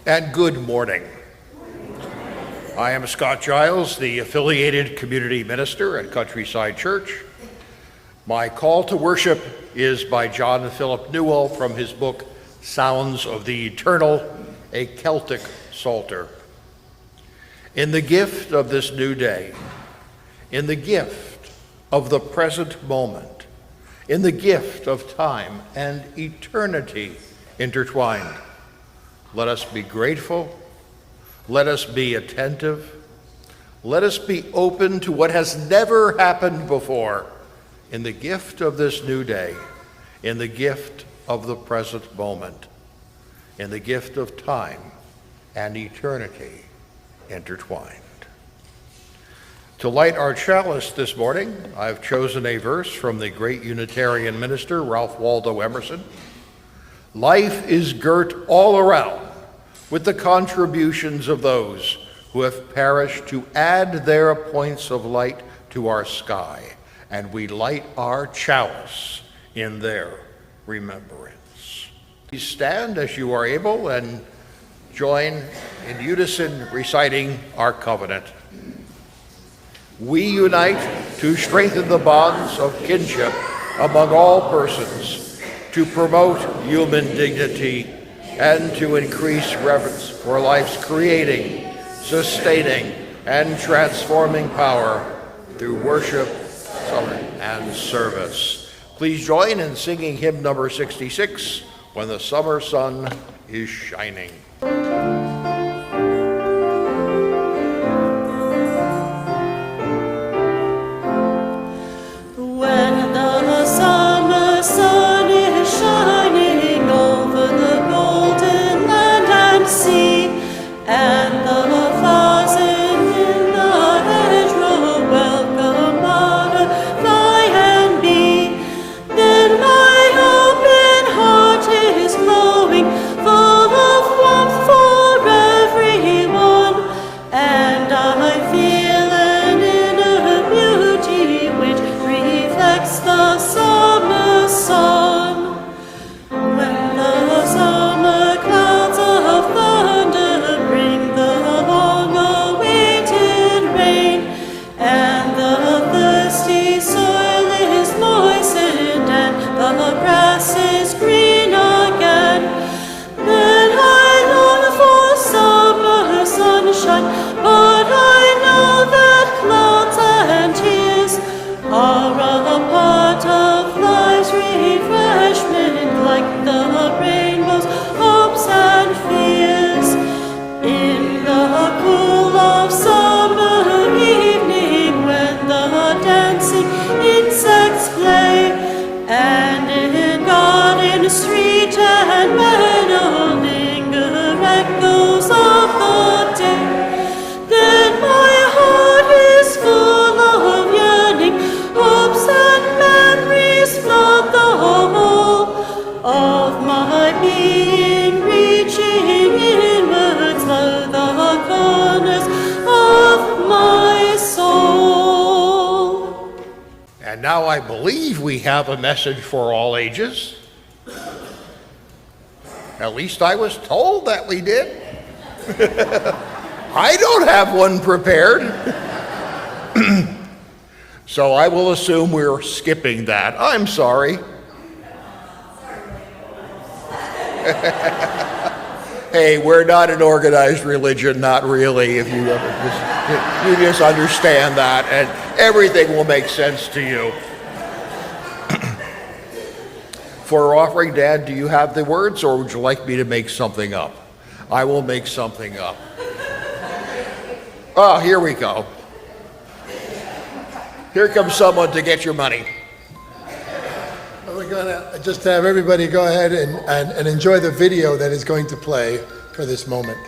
And good morning. I am Scott Giles, the affiliated community minister at Countryside Church. My call to worship is by John Philip Newell from his book, Sounds of the Eternal, a Celtic Psalter. In the gift of this new day, in the gift of the present moment, in the gift of time and eternity intertwined, let us be grateful, let us be attentive, let us be open to what has never happened before in the gift of this new day, in the gift of the present moment, in the gift of time and eternity intertwined. To light our chalice this morning, I've chosen a verse from the great Unitarian minister, Ralph Waldo Emerson. Life is girt all around with the contributions of those who have perished to add their points of light to our sky, and we light our chalice in their remembrance. Please stand as you are able and join in unison reciting our covenant. We unite to strengthen the bonds of kinship among all persons, to promote human dignity, and to increase reverence for life's creating, sustaining, and transforming power through worship and service. Please join in singing hymn number 66, When the Summer Sun is Shining. Now I believe we have a message for all ages. At least I was told that we did. I don't have one prepared. So I will assume we're skipping that. I'm sorry. Hey, we're not an organized religion, not really, if you just understand that, and everything will make sense to you. For our offering, Dad, do you have the words, or would you like me to make something up? I will make something up. Oh, here we go. Here comes someone to get your money. We're going to just have everybody go ahead and enjoy the video that is going to play for this moment.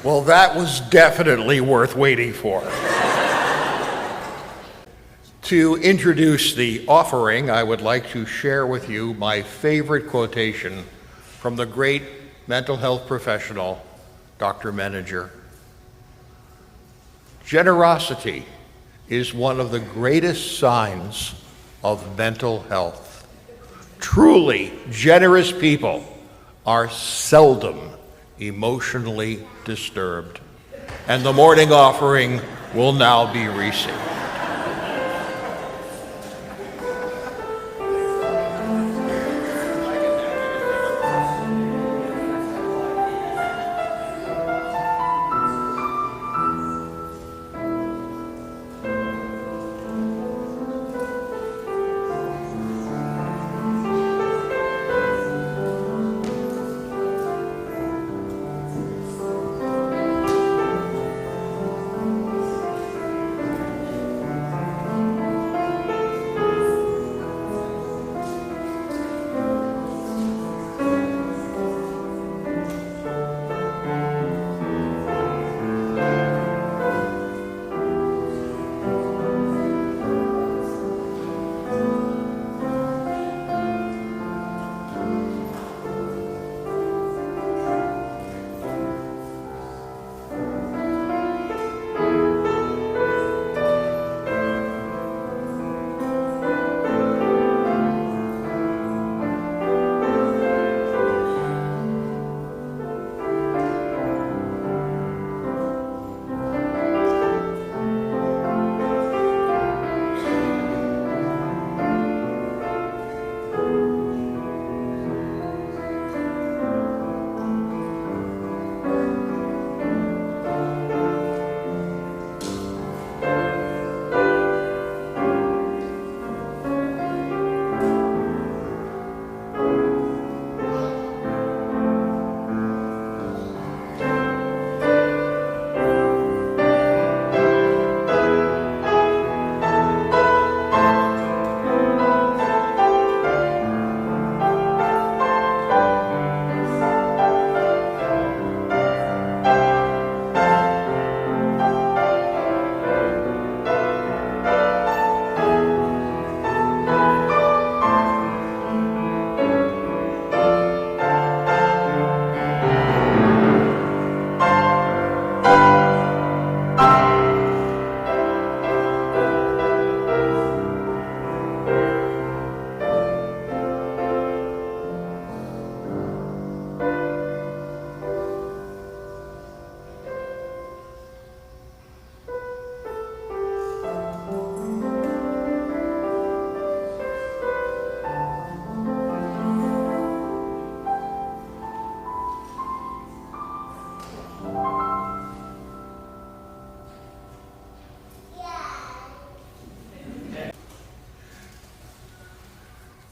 Well, that was definitely worth waiting for. To introduce the offering, I would like to share with you my favorite quotation from the great mental health professional, Dr. Menninger. Generosity is one of the greatest signs of mental health. Truly generous people are seldom emotionally disturbed. And the morning offering will now be received.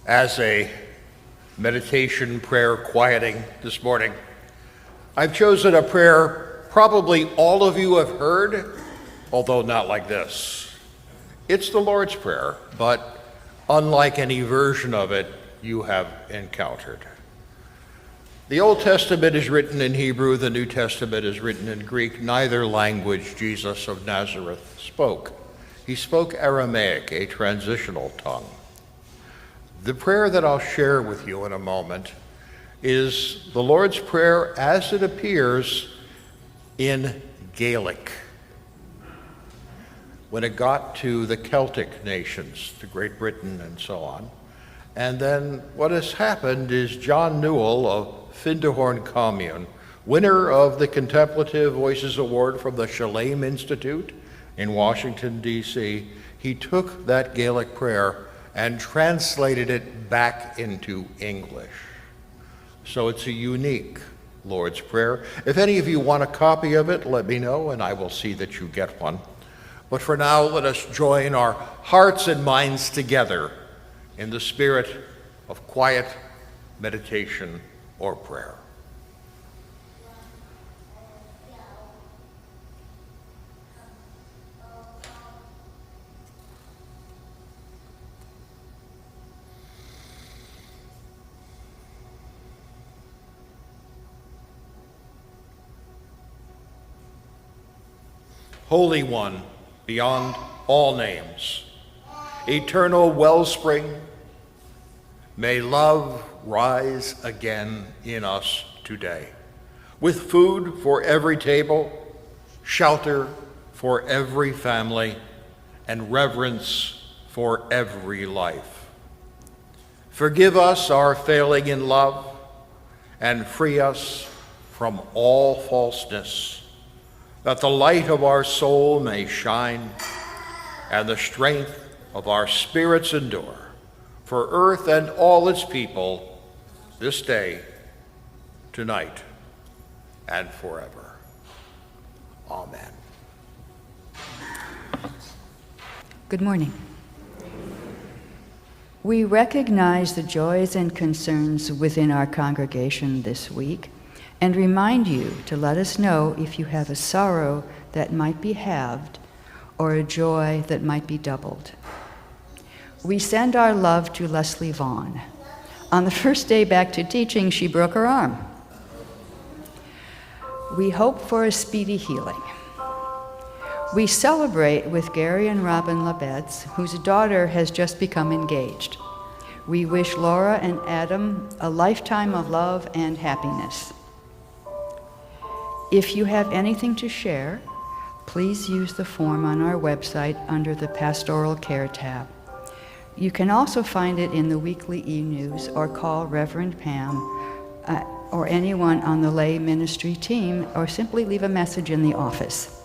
As a meditation prayer quieting this morning, I've chosen a prayer probably all of you have heard, although not like this. It's the Lord's Prayer, but unlike any version of it you have encountered. The Old Testament is written in Hebrew, the New Testament is written in Greek, neither language Jesus of Nazareth spoke. He spoke Aramaic, a transitional tongue. The prayer that I'll share with you in a moment is the Lord's Prayer as it appears in Gaelic. When it got to the Celtic nations, to Great Britain and so on. And then what has happened is John Newell of Findahorn Commune, winner of the Contemplative Voices Award from the Shalem Institute in Washington, D.C., he took that Gaelic prayer and translated it back into English. So it's a unique Lord's Prayer. If any of you want a copy of it, let me know and I will see that you get one. But for now, let us join our hearts and minds together in the spirit of quiet meditation or prayer. Holy One beyond all names, eternal wellspring, may love rise again in us today, with food for every table, shelter for every family, and reverence for every life. Forgive us our failing in love, and free us from all falseness, that the light of our soul may shine, and the strength of our spirits endure, for earth and all its people, this day, tonight, and forever. Amen. Good morning. We recognize the joys and concerns within our congregation this week and remind you to let us know if you have a sorrow that might be halved or a joy that might be doubled. We send our love to Leslie Vaughn. On the first day back to teaching, she broke her arm. We hope for a speedy healing. We celebrate with Gary and Robin Labetz, whose daughter has just become engaged. We wish Laura and Adam a lifetime of love and happiness. If you have anything to share, please use the form on our website under the Pastoral Care tab. You can also find it in the weekly e-news or call Reverend Pam or anyone on the lay ministry team, or simply leave a message in the office.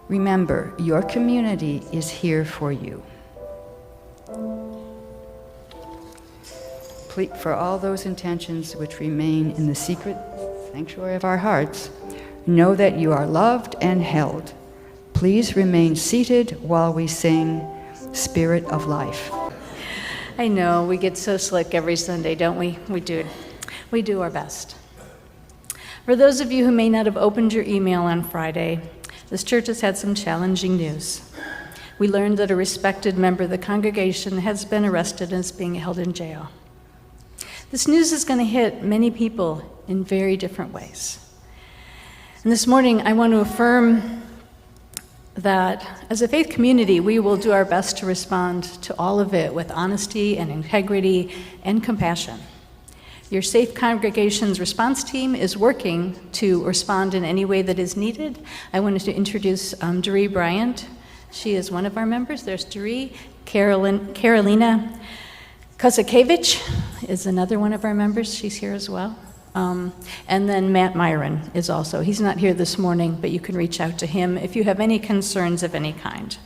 Remember, your community is here for you. For all those intentions which remain in the secret sanctuary of our hearts, know that you are loved and held. Please remain seated while we sing Spirit of Life. I know, we get so slick every Sunday, don't we? We do our best. For those of you who may not have opened your email on Friday, this church has had some challenging news. We learned that a respected member of the congregation has been arrested and is being held in jail. This news is going to hit many people in very different ways. And this morning, I want to affirm that as a faith community, we will do our best to respond to all of it with honesty and integrity and compassion. Your Safe Congregation's response team is working to respond in any way that is needed. I wanted to introduce Doree Bryant. She is one of our members. There's Doree. Carolina Kosakevich is another one of our members. She's here as well. And then Matt Myron is also. He's not here this morning, but you can reach out to him if you have any concerns of any kind.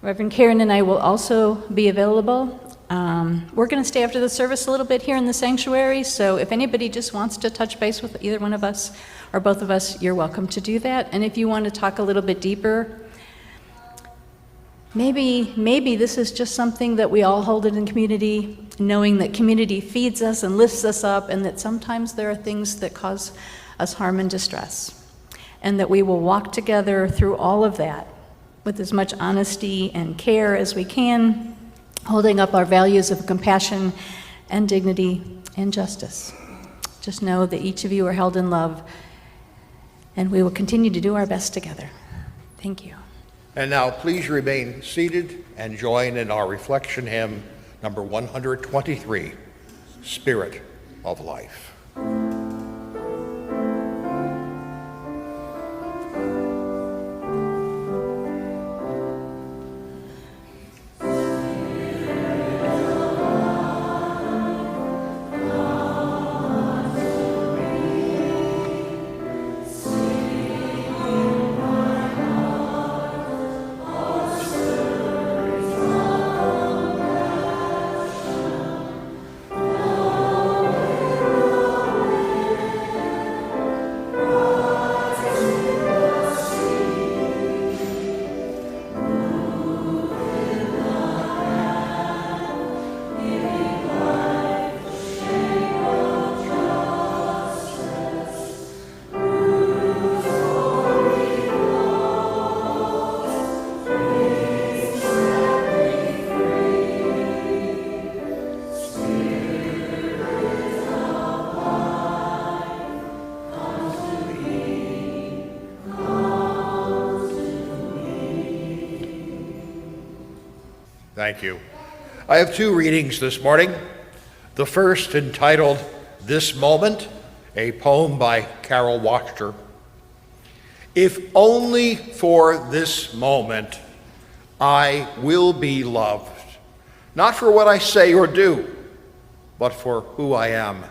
Reverend Karen and I will also be available. We're going to stay after the service a little bit here in the sanctuary, so if anybody just wants to touch base with either one of us or both of us, you're welcome to do that. And if you want to talk a little bit deeper, maybe this is just something that we all hold in community, knowing that community feeds us and lifts us up, and that sometimes there are things that cause us harm and distress, and that we will walk together through all of that with as much honesty and care as we can, holding up our values of compassion and dignity and justice. Just know that each of you are held in love, and we will continue to do our best together. Thank you. And now please remain seated and join in our reflection hymn, number 123, Spirit of Life. Thank you. I have two readings this morning. The first, entitled "This Moment," a poem by Carol Wachter. If only for this moment I will be loved, not for what I say or do, but for who I am,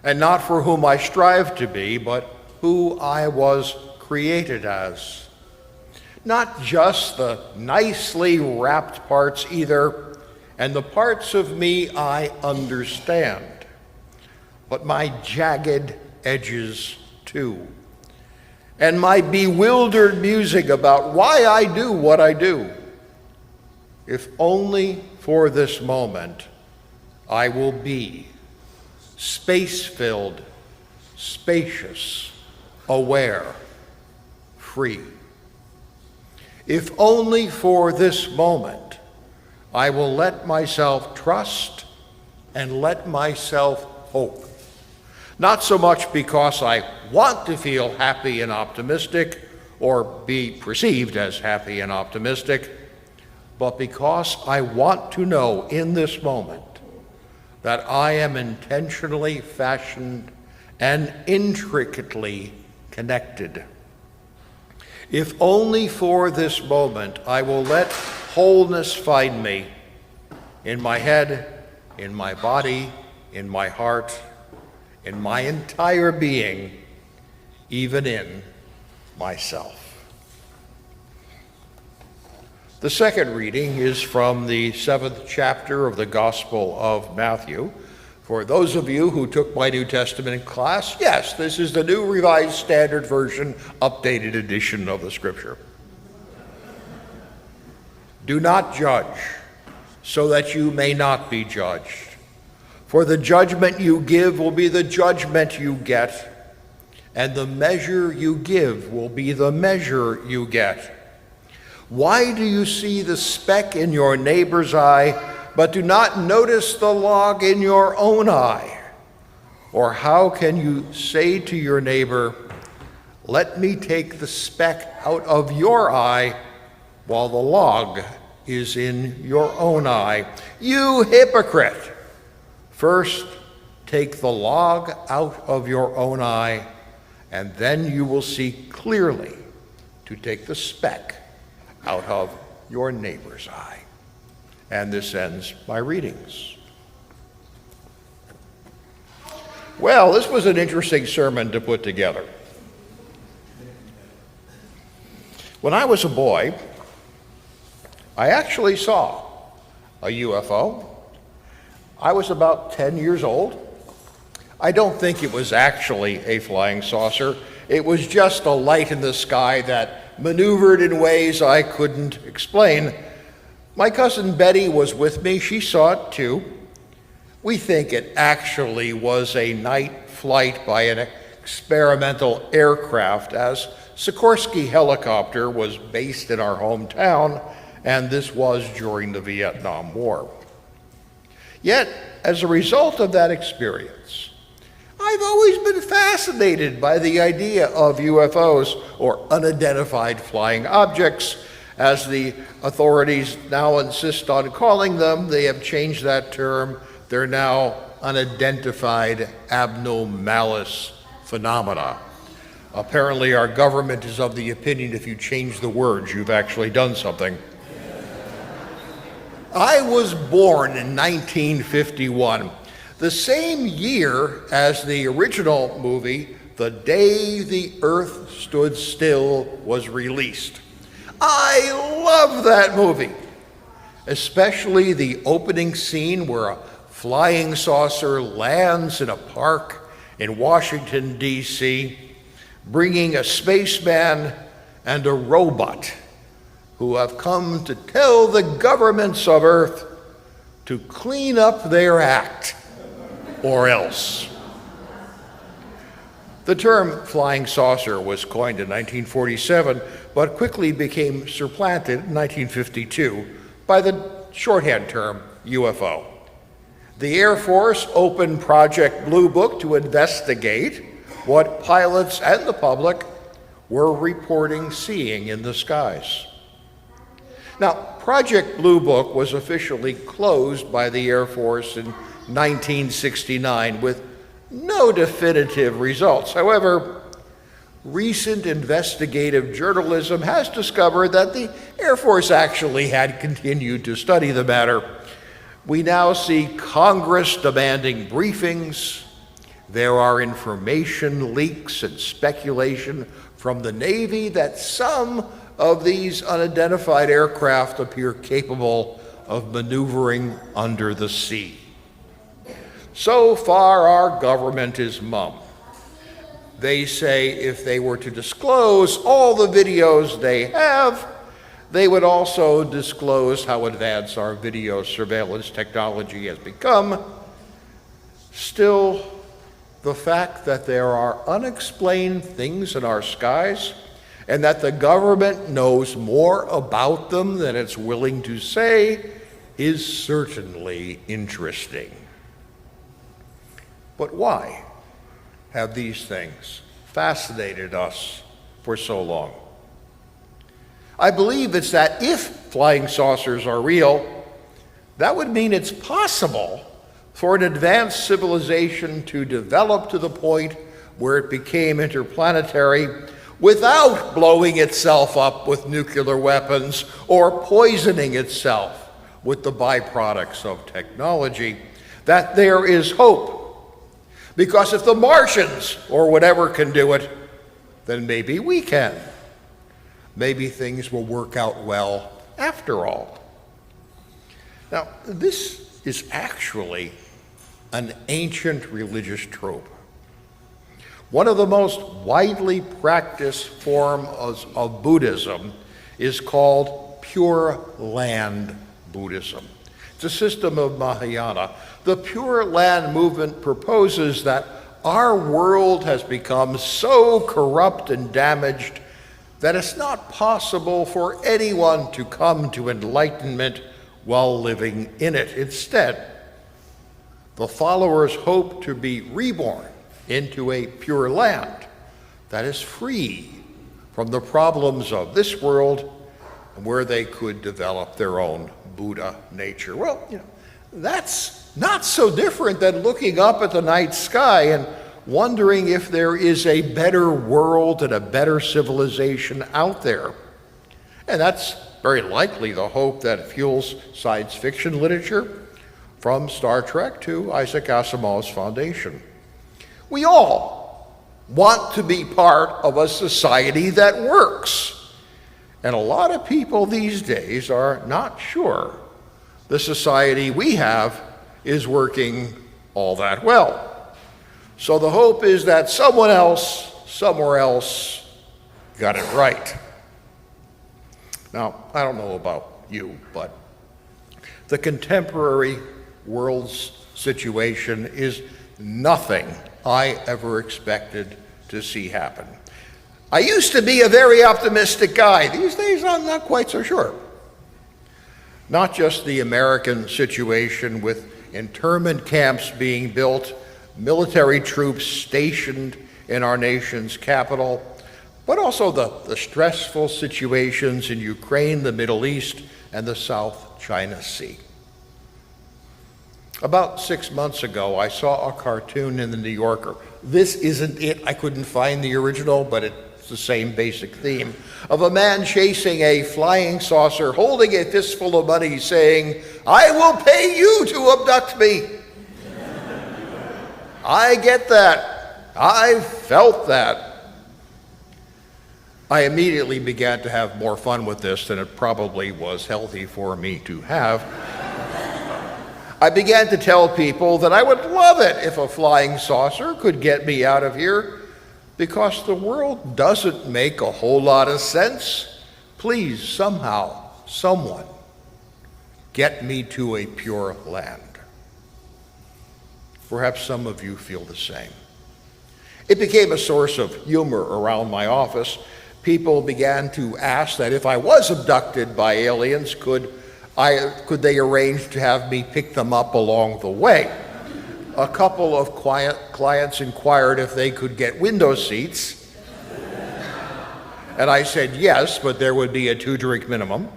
and not for whom I strive to be, but who I was created as. Not just the nicely wrapped parts either, and the parts of me I understand, but my jagged edges too, and my bewildered musing about why I do what I do. If only for this moment I will be space-filled, spacious, aware, free. If only for this moment I will let myself trust and let myself hope. Not so much because I want to feel happy and optimistic or be perceived as happy and optimistic, but because I want to know in this moment that I am intentionally fashioned and intricately connected. If only for this moment I will let wholeness find me in my head, in my body, in my heart, in my entire being, even in myself. The second reading is from the 7th chapter of the Gospel of Matthew. For those of you who took my New Testament class, yes, this is the New Revised Standard Version, updated edition of the Scripture. Do not judge, so that you may not be judged. For the judgment you give will be the judgment you get, and the measure you give will be the measure you get. Why do you see the speck in your neighbor's eye, but do not notice the log in your own eye? Or how can you say to your neighbor, "Let me take the speck out of your eye," while the log is in your own eye? You hypocrite! First, take the log out of your own eye, and then you will see clearly to take the speck out of your neighbor's eye. And this ends my readings. Well, this was an interesting sermon to put together. When I was a boy, I actually saw a UFO. I was about 10 years old. I don't think it was actually a flying saucer. It was just a light in the sky that maneuvered in ways I couldn't explain. My cousin Betty was with me. She saw it too. We think it actually was a night flight by an experimental aircraft, as Sikorsky helicopter was based in our hometown, and this was during the Vietnam War. Yet, as a result of that experience, I've always been fascinated by the idea of UFOs, or unidentified flying objects, as the authorities now insist on calling them. They have changed that term. They're now unidentified abnormalis phenomena. Apparently, our government is of the opinion if you change the words, you've actually done something. I was born in 1951, the same year as the original movie, The Day the Earth Stood Still, was released. I love that movie, especially the opening scene where a flying saucer lands in a park in Washington, D.C., bringing a spaceman and a robot who have come to tell the governments of Earth to clean up their act, or else. The term flying saucer was coined in 1947, but quickly became supplanted in 1952 by the shorthand term UFO. The Air Force opened Project Blue Book to investigate what pilots and the public were reporting seeing in the skies. Now, Project Blue Book was officially closed by the Air Force in 1969 with no definitive results. However, recent investigative journalism has discovered that the Air Force actually had continued to study the matter. We now see Congress demanding briefings. There are information leaks and speculation from the Navy that some of these unidentified aircraft appear capable of maneuvering under the sea. So far, our government is mum. They say if they were to disclose all the videos they have, they would also disclose how advanced our video surveillance technology has become. Still, the fact that there are unexplained things in our skies and that the government knows more about them than it's willing to say is certainly interesting. But why have these things fascinated us for so long? I believe it's that if flying saucers are real, that would mean it's possible for an advanced civilization to develop to the point where it became interplanetary without blowing itself up with nuclear weapons or poisoning itself with the byproducts of technology, that there is hope. Because if the Martians or whatever can do it, then maybe we can. Maybe things will work out well after all. Now, this is actually an ancient religious trope. One of the most widely practiced forms of Buddhism is called Pure Land Buddhism. It's a system of Mahayana. The Pure Land movement proposes that our world has become so corrupt and damaged that it's not possible for anyone to come to enlightenment while living in it. Instead, the followers hope to be reborn into a pure land that is free from the problems of this world and where they could develop their own Buddha nature. Well, that's not so different than looking up at the night sky and wondering if there is a better world and a better civilization out there. And that's very likely the hope that fuels science fiction literature, from Star Trek to Isaac Asimov's Foundation. We all want to be part of a society that works. And a lot of people these days are not sure the society we have is working all that well. So the hope is that someone else, somewhere else, got it right. Now, I don't know about you, but the contemporary world's situation is nothing I ever expected to see happen. I used to be a very optimistic guy. These days, I'm not quite so sure. Not just the American situation with internment camps being built, military troops stationed in our nation's capital, but also the stressful situations in Ukraine, the Middle East, and the South China Sea. About 6 months ago, I saw a cartoon in the New Yorker. This isn't it. I couldn't find the original, but it's the same basic theme, of a man chasing a flying saucer, holding a fistful of money, saying, "I will pay you to abduct me." I get that. I felt that. I immediately began to have more fun with this than it probably was healthy for me to have. I began to tell people that I would love it if a flying saucer could get me out of here, because the world doesn't make a whole lot of sense. Please, somehow, someone, get me to a pure land. Perhaps some of you feel the same. It became a source of humor around my office. People began to ask that if I was abducted by aliens, could they arrange to have me pick them up along the way? A couple of clients inquired if they could get window seats. And I said yes, but there would be a 2-drink minimum.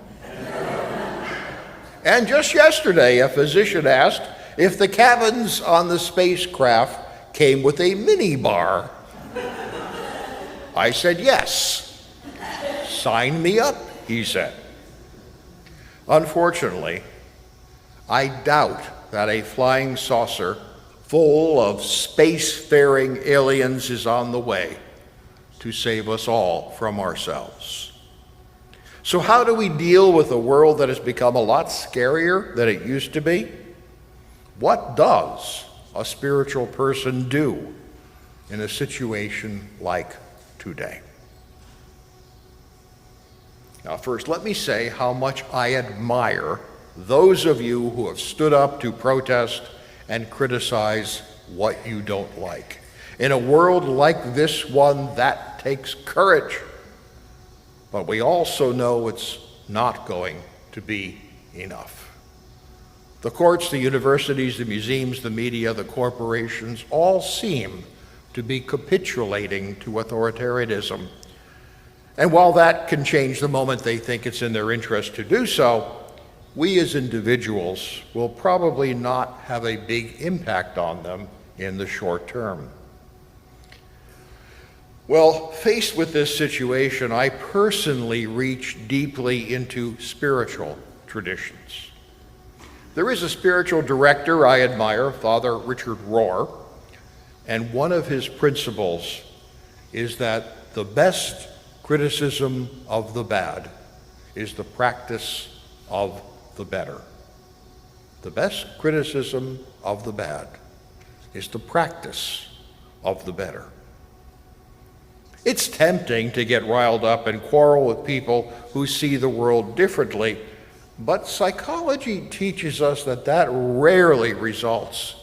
And just yesterday, a physician asked if the cabins on the spacecraft came with a minibar. I said yes. Sign me up, he said. Unfortunately, I doubt that a flying saucer full of spacefaring aliens is on the way to save us all from ourselves. So how do we deal with a world that has become a lot scarier than it used to be? What does a spiritual person do in a situation like today? Now, first, let me say how much I admire those of you who have stood up to protest and criticize what you don't like. In a world like this one, that takes courage. But we also know it's not going to be enough. The courts, the universities, the museums, the media, the corporations all seem to be capitulating to authoritarianism. And while that can change the moment they think it's in their interest to do so, we as individuals will probably not have a big impact on them in the short term. Well, faced with this situation, I personally reach deeply into spiritual traditions. There is a spiritual director I admire, Father Richard Rohr, and one of his principles is that the best criticism of the bad is the practice of the better. The best criticism of the bad is the practice of the better. It's tempting to get riled up and quarrel with people who see the world differently, but psychology teaches us that that rarely results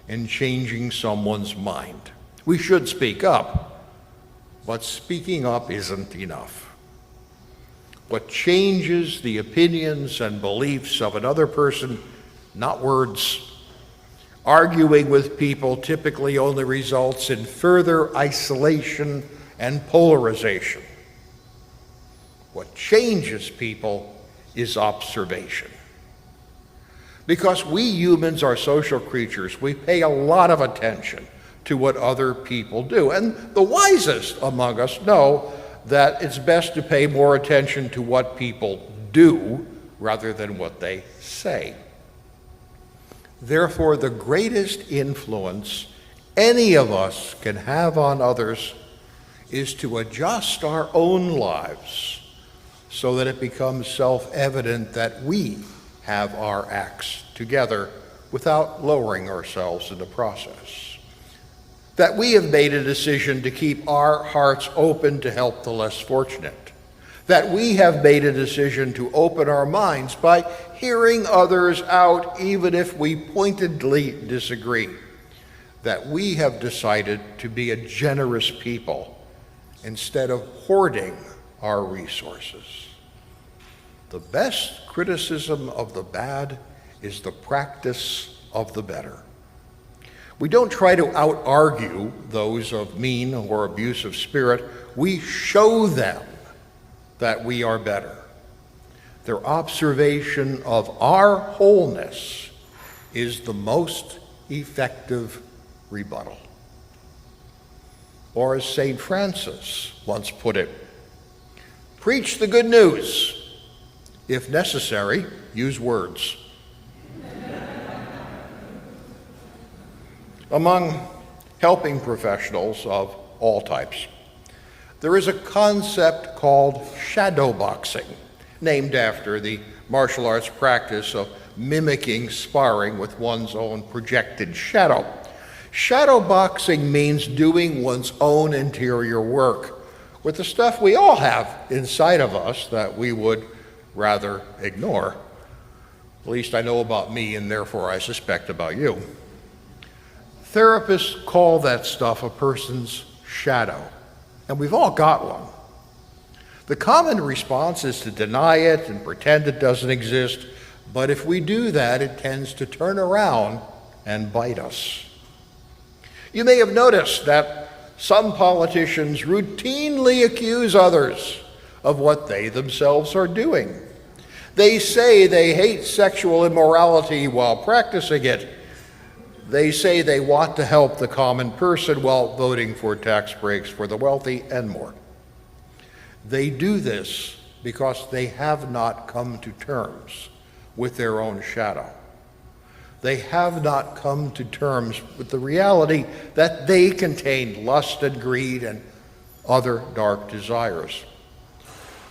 in changing someone's mind. We should speak up, but speaking up isn't enough. What changes the opinions and beliefs of another person, not words. Arguing with people typically only results in further isolation and polarization. What changes people is observation. Because we humans are social creatures, we pay a lot of attention to what other people do. And the wisest among us know that it's best to pay more attention to what people do rather than what they say. Therefore, the greatest influence any of us can have on others is to adjust our own lives so that it becomes self-evident that we have our acts together without lowering ourselves in the process. That we have made a decision to keep our hearts open to help the less fortunate. That we have made a decision to open our minds by hearing others out even if we pointedly disagree. That we have decided to be a generous people instead of hoarding our resources. The best criticism of the bad is the practice of the better. We don't try to out-argue those of mean or abusive spirit. We show them that we are better. Their observation of our wholeness is the most effective rebuttal. Or as St. Francis once put it, preach the good news. If necessary, use words. Among helping professionals of all types, there is a concept called shadow boxing, named after the martial arts practice of mimicking sparring with one's own projected shadow. Shadow boxing means doing one's own interior work with the stuff we all have inside of us that we would rather ignore. At least I know about me, and therefore I suspect about you. Therapists call that stuff a person's shadow, and we've all got one. The common response is to deny it and pretend it doesn't exist, but if we do that, it tends to turn around and bite us. You may have noticed that some politicians routinely accuse others of what they themselves are doing. They say they hate sexual immorality while practicing it. They say they want to help the common person while voting for tax breaks for the wealthy and more. They do this because they have not come to terms with their own shadow. They have not come to terms with the reality that they contain lust and greed and other dark desires.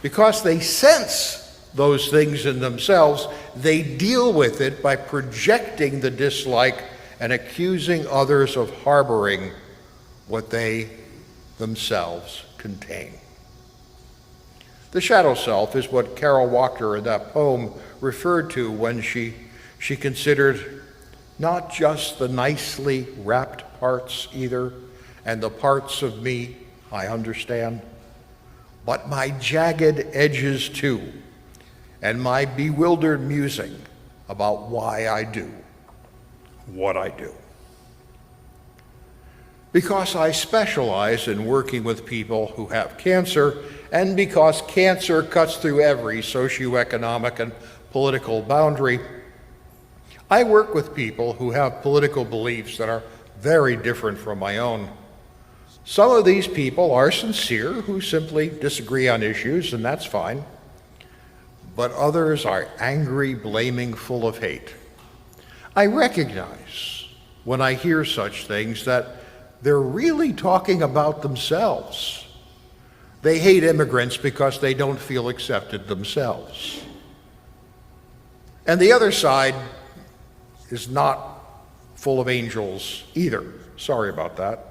Because they sense those things in themselves, they deal with it by projecting the dislike and accusing others of harboring what they themselves contain. The shadow self is what Carol Walker in that poem referred to when she considered not just the nicely wrapped parts either, and the parts of me I understand, but my jagged edges too, and my bewildered musing about why I do what I do. Because I specialize in working with people who have cancer, and because cancer cuts through every socioeconomic and political boundary, I work with people who have political beliefs that are very different from my own. Some of these people are sincere, who simply disagree on issues, and that's fine. But others are angry, blaming, full of hate. I recognize when I hear such things that they're really talking about themselves. They hate immigrants because they don't feel accepted themselves. And the other side is not full of angels either. Sorry about that.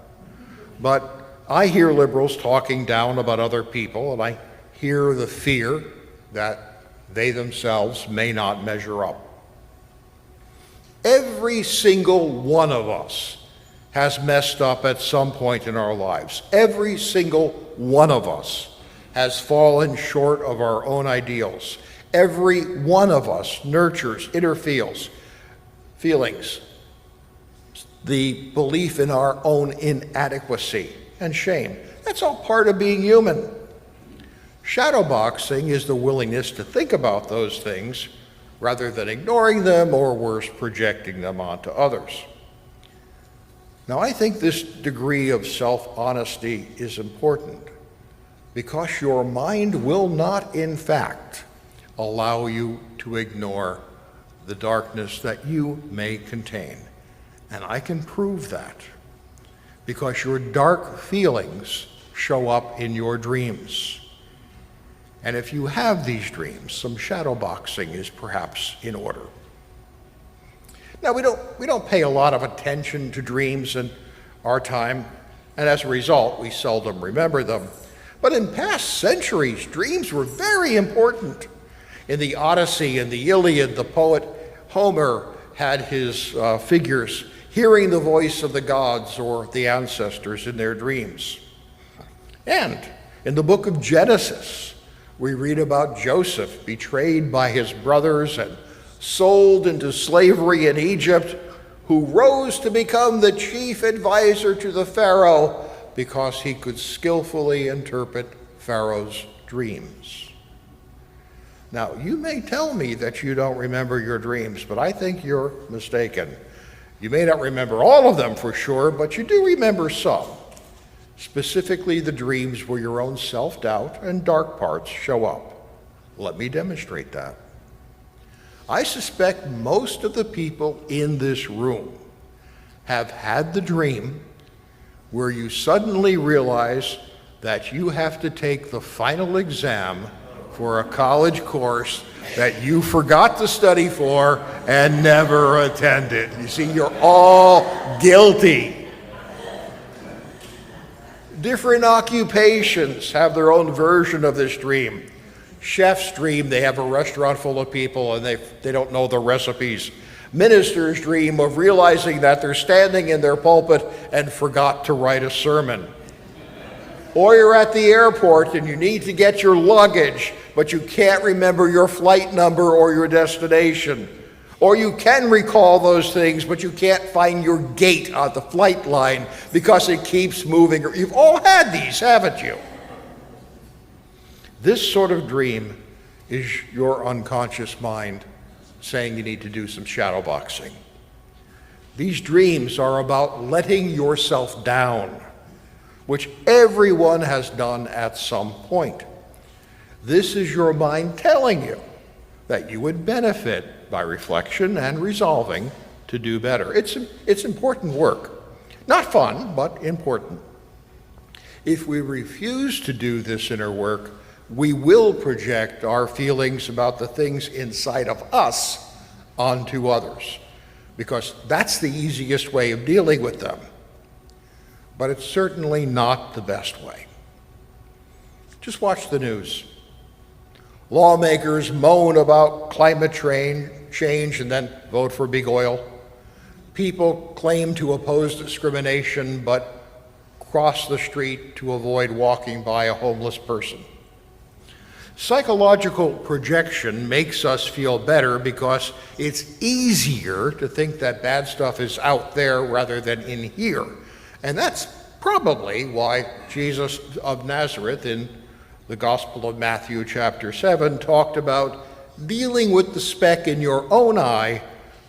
But I hear liberals talking down about other people, and I hear the fear that they themselves may not measure up. Every single one of us has messed up at some point in our lives. Every single one of us has fallen short of our own ideals. Every one of us nurtures inner feelings, the belief in our own inadequacy and shame. That's all part of being human. Shadowboxing is the willingness to think about those things rather than ignoring them, or worse, projecting them onto others. Now, I think this degree of self-honesty is important because your mind will not, in fact, allow you to ignore the darkness that you may contain. And I can prove that because your dark feelings show up in your dreams. And if you have these dreams, some shadow boxing is perhaps in order. Now, we don't pay a lot of attention to dreams in our time, and as a result, we seldom remember them. But in past centuries, dreams were very important. In the Odyssey and the Iliad, the poet Homer had his figures hearing the voice of the gods or the ancestors in their dreams. And in the book of Genesis, we read about Joseph betrayed by his brothers and sold into slavery in Egypt, who rose to become the chief advisor to the Pharaoh because he could skillfully interpret Pharaoh's dreams. Now, you may tell me that you don't remember your dreams, but I think you're mistaken. You may not remember all of them for sure, but you do remember some. Specifically, the dreams where your own self-doubt and dark parts show up. Let me demonstrate that. I suspect most of the people in this room have had the dream where you suddenly realize that you have to take the final exam for a college course that you forgot to study for and never attended. You see, you're all guilty. Different occupations have their own version of this dream. Chef's dream, they have a restaurant full of people and they don't know the recipes. Ministers dream of realizing that they're standing in their pulpit and forgot to write a sermon. Or you're at the airport and you need to get your luggage, but you can't remember your flight number or your destination. Or you can recall those things, but you can't find your gate on the flight line because it keeps moving. You've all had these, haven't you? This sort of dream is your unconscious mind saying you need to do some shadow boxing. These dreams are about letting yourself down, which everyone has done at some point. This is your mind telling you that you would benefit by reflection and resolving to do better. It's important work. Not fun, but important. If we refuse to do this inner work, we will project our feelings about the things inside of us onto others, because that's the easiest way of dealing with them. But it's certainly not the best way. Just watch the news. Lawmakers moan about climate change and then vote for big oil. People claim to oppose discrimination but cross the street to avoid walking by a homeless person. Psychological projection makes us feel better because it's easier to think that bad stuff is out there rather than in here. And that's probably why Jesus of Nazareth in the Gospel of Matthew chapter 7 talked about dealing with the speck in your own eye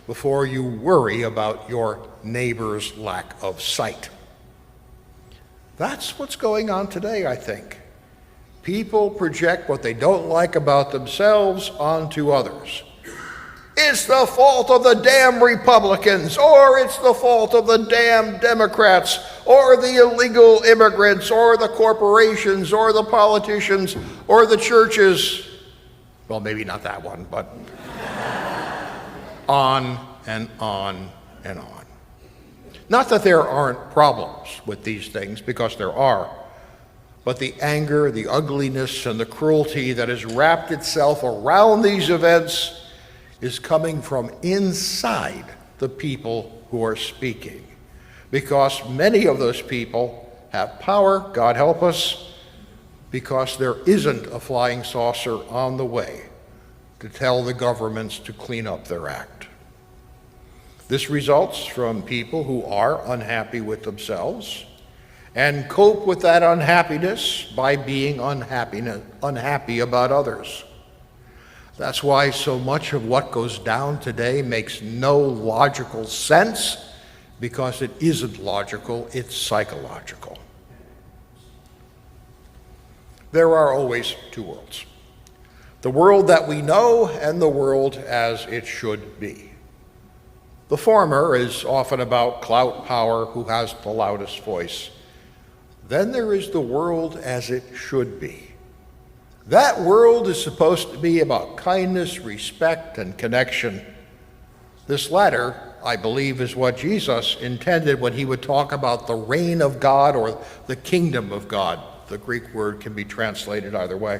before you worry about your neighbor's lack of sight. That's what's going on today, I think. People project what they don't like about themselves onto others. It's the fault of the damn Republicans, or it's the fault of the damn Democrats, or the illegal immigrants, or the corporations, or the politicians, or the churches. Well, maybe not that one, but on and on and on. Not that there aren't problems with these things, because there are, but the anger, the ugliness, and the cruelty that has wrapped itself around these events is coming from inside the people who are speaking, because many of those people have power, God help us, because there isn't a flying saucer on the way to tell the governments to clean up their act. This results from people who are unhappy with themselves and cope with that unhappiness by being unhappy about others. That's why so much of what goes down today makes no logical sense, because it isn't logical, it's psychological. There are always two worlds: the world that we know and the world as it should be. The former is often about clout, power, who has the loudest voice. Then there is the world as it should be. That world is supposed to be about kindness, respect, and connection. This latter, I believe, is what Jesus intended when he would talk about the reign of God or the kingdom of God. The Greek word can be translated either way.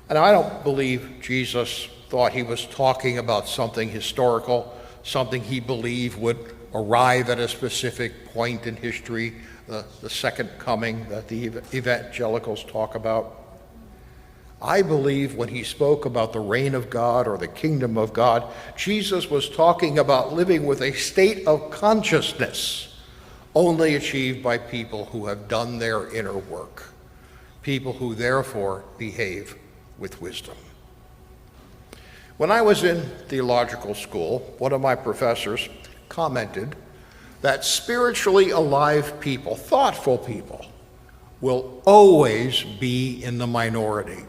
And I don't believe Jesus thought he was talking about something historical, something he believed would arrive at a specific point in history, the second coming that the evangelicals talk about. I believe when he spoke about the reign of God or the kingdom of God, Jesus was talking about living with a state of consciousness only achieved by people who have done their inner work, people who therefore behave with wisdom. When I was in theological school, one of my professors commented that spiritually alive people, thoughtful people, will always be in the minority.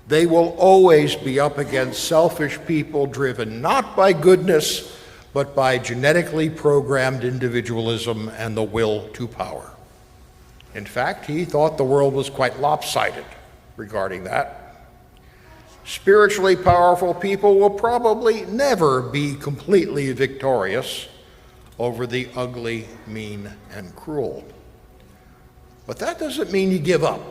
They will always be up against selfish people driven not by goodness, but by genetically programmed individualism and the will to power. In fact, he thought the world was quite lopsided regarding that. Spiritually powerful people will probably never be completely victorious over the ugly, mean, and cruel. But that doesn't mean you give up.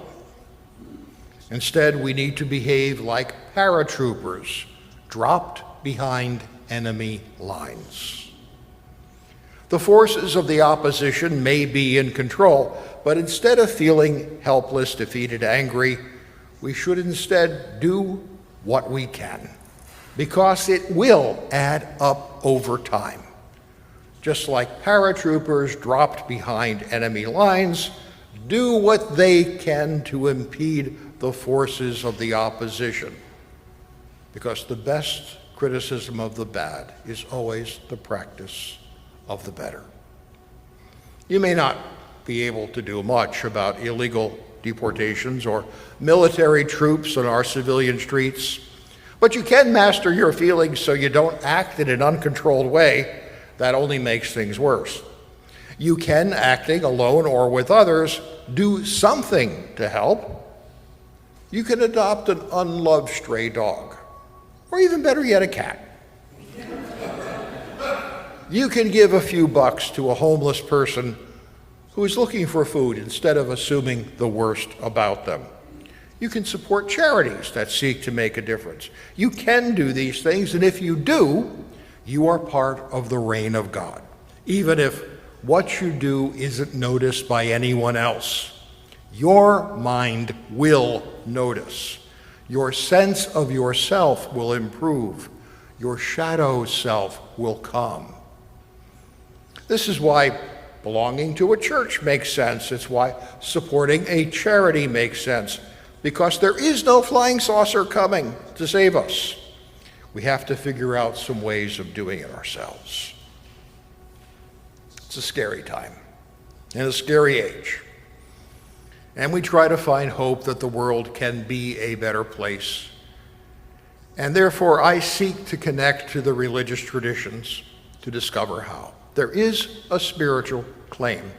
Instead, we need to behave like paratroopers dropped behind enemy lines. The forces of the opposition may be in control, but instead of feeling helpless, defeated, angry, we should instead do what we can, because it will add up over time. Just like paratroopers dropped behind enemy lines do what they can to impede the forces of the opposition. because the best criticism of the bad is always the practice of the better. You may not be able to do much about illegal deportations or military troops on our civilian streets, but you can master your feelings so you don't act in an uncontrolled way that only makes things worse. You can, acting alone or with others, do something to help. You can adopt an unloved stray dog, or even better yet, a cat. You can give a few bucks to a homeless person who is looking for food instead of assuming the worst about them. You can support charities that seek to make a difference. You can do these things, and if you do, you are part of the reign of God, even if what you do isn't noticed by anyone else. Your mind will notice. Your sense of yourself will improve. Your shadow self will come. This is why belonging to a church makes sense. It's why supporting a charity makes sense, because there is no flying saucer coming to save us. We have to figure out some ways of doing it ourselves. It's a scary time and a scary age. And we try to find hope that the world can be a better place. And therefore, I seek to connect to the religious traditions to discover how. There is a spiritual claim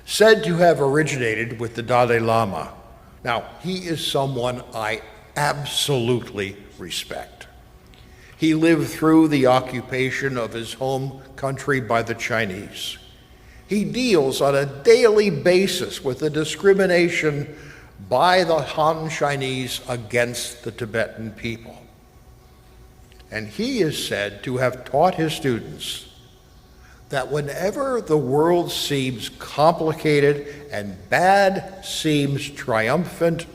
said to have originated with the Dalai Lama. Now, he is someone I absolutely respect. He lived through the occupation of his home country by the Chinese. He deals on a daily basis with the discrimination by the Han Chinese against the Tibetan people. And he is said to have taught his students that whenever the world seems complicated and bad seems triumphant,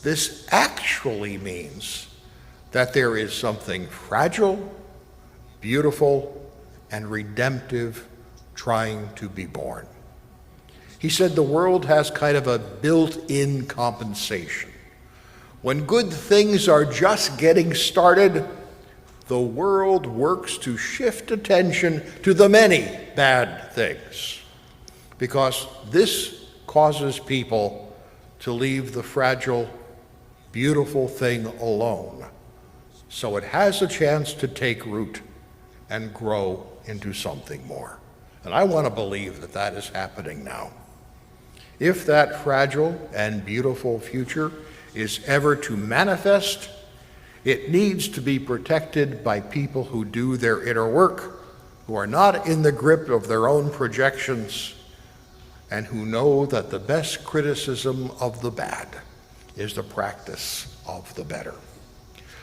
this actually means that there is something fragile, beautiful, and redemptive trying to be born. He said the world has kind of a built-in compensation. When good things are just getting started, the world works to shift attention to the many bad things, because this causes people to leave the fragile, beautiful thing alone, so it has a chance to take root and grow into something more. And I want to believe that that is happening now. If that fragile and beautiful future is ever to manifest, it needs to be protected by people who do their inner work, who are not in the grip of their own projections, and who know that the best criticism of the bad is the practice of the better.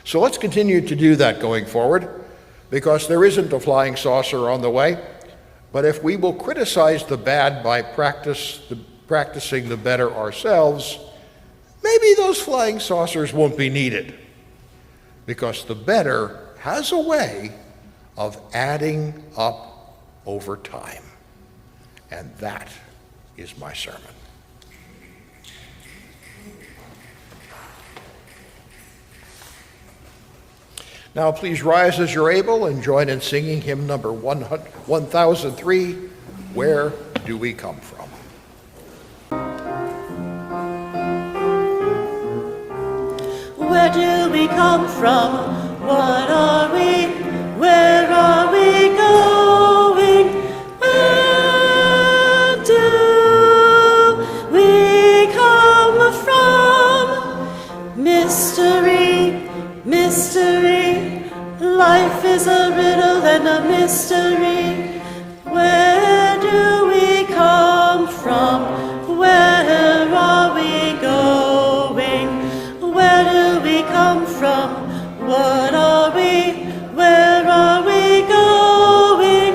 So let's continue to do that going forward, because there isn't a flying saucer on the way. But if we will criticize the bad by practicing the better ourselves, maybe those flying saucers won't be needed, because the better has a way of adding up over time. And that is my sermon. Now please rise as you're able and join in singing hymn number 1003, Where Do We Come From? Where do we come from? What are we? Where are we going? Where do we come from? Mystery, mystery, life is a riddle and a mystery. Where do we come from? Where are we going? Where do we come from? What are we? Where are we going?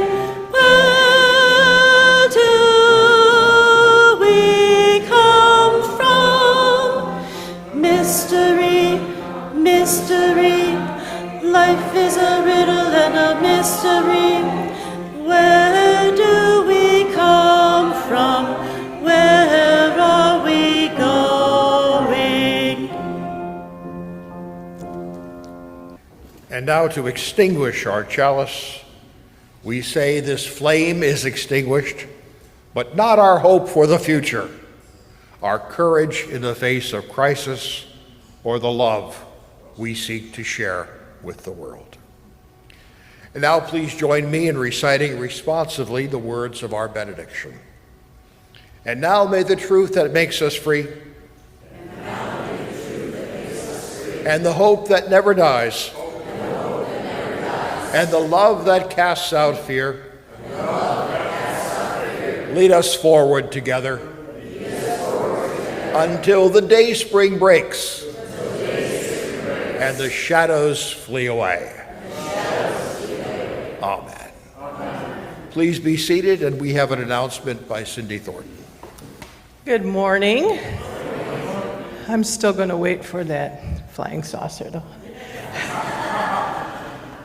Where do we come from? Mystery, mystery, life is a riddle and a mystery. Where do we come from? Where are we going? And now to extinguish our chalice, we say this flame is extinguished, but not our hope for the future, our courage in the face of crisis, or the love we seek to share with the world. And now please join me in reciting responsively the words of our benediction. And now may the truth that makes us free, and the hope that never dies, and the love that casts out fear, lead us forward together until the day spring breaks and the shadows flee away. Amen. Please be seated, and we have an announcement by Cindy Thornton. Good morning. I'm still going to wait for that flying saucer, though.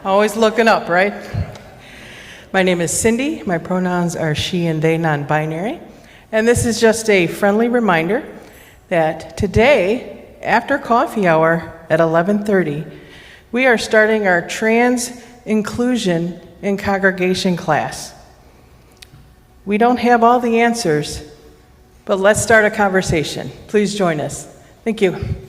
Always looking up, right? My name is Cindy. My pronouns are she and they, non-binary. And this is just a friendly reminder that today, after coffee hour at 11:30, we are starting our trans inclusion in congregation class. We don't have all the answers, but let's start a conversation. Please join us. Thank you.